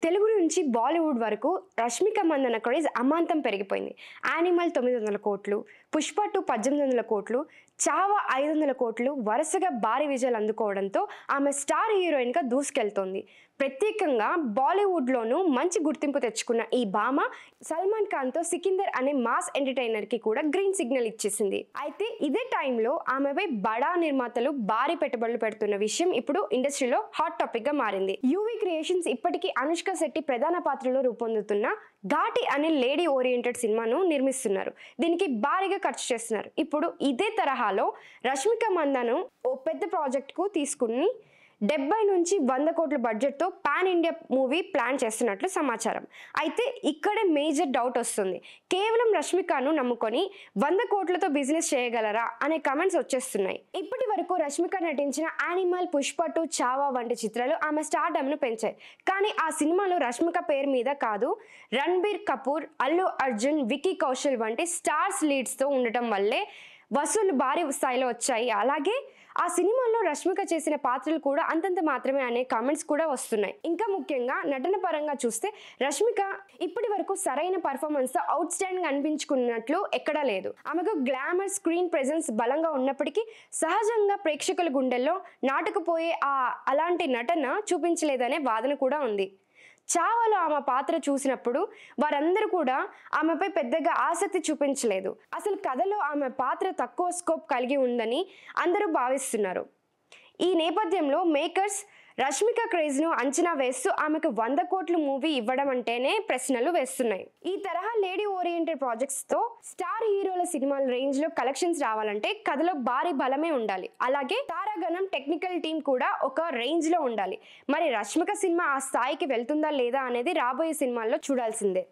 తెలుగు నుంచి బాలీవుడ్ వరకు రష్మిక మందన క్రేజ్ అమాంతం పెరిగిపోయింది. 'యానిమల్' 900 కోట్లు, 'పుష్ప 2' 1800 కోట్లు, 'చావా' 500 కోట్లు వరుసగా భారీ విజయాలు అందుకోవడంతో ఆమె స్టార్ హీరోయిన్‌గా దూసుకెళ్తోంది. ప్రత్యేకంగా బాలీవుడ్‌లోనూ మంచి గుర్తింపు తెచ్చుకున్న ఈ భామ సల్మాన్ ఖాన్‌తో 'సికిందర్' అనే మాస్ ఎంటర్‌టైనర్‌కి కూడా గ్రీన్ సిగ్నల్ ఇచ్చేసింది. అయితే ఇదే టైంలో ఆమెపై బడా నిర్మాతలు భారీ పెట్టుబడులు పెడుతున్న విషయం ఇప్పుడు ఇండస్ట్రీలో హాట్ టాపిక్‌గా మారింది. యూవీ క్రియేషన్స్ ఇప్పటికీ అనుష్క శెట్టి ప్రధాన పాత్రలో రూపొందుతున్న 'ఘాటి' అనే లేడీ ఓరియంటెడ్ సినిమాను నిర్మిస్తున్నారు. దీనికి భారీగా ఖర్చు చేస్తున్నారు. ఇప్పుడు ఇదే తరహాలో రష్మిక మందను ఓ పెద్ద ప్రాజెక్ట్‌కు తీసుకుని 70 నుంచి 100 కోట్ల బడ్జెట్‌తో పాన్ ఇండియా మూవీ ప్లాన్ చేస్తున్నట్లు సమాచారం. అయితే ఇక్కడే మేజర్ డౌట్ వస్తుంది. కేవలం రష్మికను నమ్ముకొని 100 కోట్లతో బిజినెస్ చేయగలరా అనే కామెంట్స్ వచ్చేస్తున్నాయి. ఇప్పటి వరకు రష్మిక నటించిన 'యానిమల్', 'పుష్ప 2', 'చావా' వంటి చిత్రాలు ఆమె స్టార్డమ్‌ను పెంచాయి. కానీ ఆ సినిమాలో రష్మిక పేరు మీద కాదు, రణ్బీర్ కపూర్, అల్లు అర్జున్, విక్కీ కౌశల్ వంటి స్టార్స్ లీడ్స్‌తో ఉండటం వల్లే వసూళ్లు భారీ స్థాయిలో వచ్చాయి. అలాగే ఆ సినిమాలో రష్మిక చేసిన పాత్రలు కూడా అంతంత మాత్రమే అనే కామెంట్స్ కూడా వస్తున్నాయి. ఇంకా ముఖ్యంగా నటన పరంగా చూస్తే రష్మిక ఇప్పటి వరకు సరైన పర్ఫార్మెన్స్ తో అవుట్ స్టాండింగ్ అనిపించుకున్నట్లు ఎక్కడా లేదు. ఆమెకు గ్లామర్, స్క్రీన్ ప్రెజెన్స్ బలంగా ఉన్నప్పటికీ సహజంగా ప్రేక్షకుల గుండెల్లో నాటుకుపోయే అలాంటి నటన చూపించలేదనే వాదన కూడా ఉంది. 'చావా'లో ఆమె పాత్ర చూసినప్పుడు వారందరూ కూడా ఆమెపై పెద్దగా ఆసక్తి చూపించలేదు. అసలు కథలో ఆమె పాత్ర తక్కువ స్కోప్ కలిగి ఉందని అందరూ భావిస్తున్నారు. ఈ నేపథ్యంలో మేకర్స్ రష్మిక క్రేజ్ను అంచనా వేస్తూ ఆమెకు 100 కోట్ల మూవీ ఇవ్వడం అంటేనే ప్రశ్నలు వేస్తున్నాయి. ఈ తరహా లేడీ ఓరియంటెడ్ ప్రాజెక్ట్స్తో స్టార్ హీరోల సినిమాల రేంజ్లో కలెక్షన్స్ రావాలంటే కథలో భారీ బలమే ఉండాలి. అలాగే తారాగణం, టెక్నికల్ టీం కూడా ఒక రేంజ్లో ఉండాలి. మరి రష్మిక సినిమా ఆ స్థాయికి వెళ్తుందా లేదా అనేది రాబోయే సినిమాల్లో చూడాల్సిందే.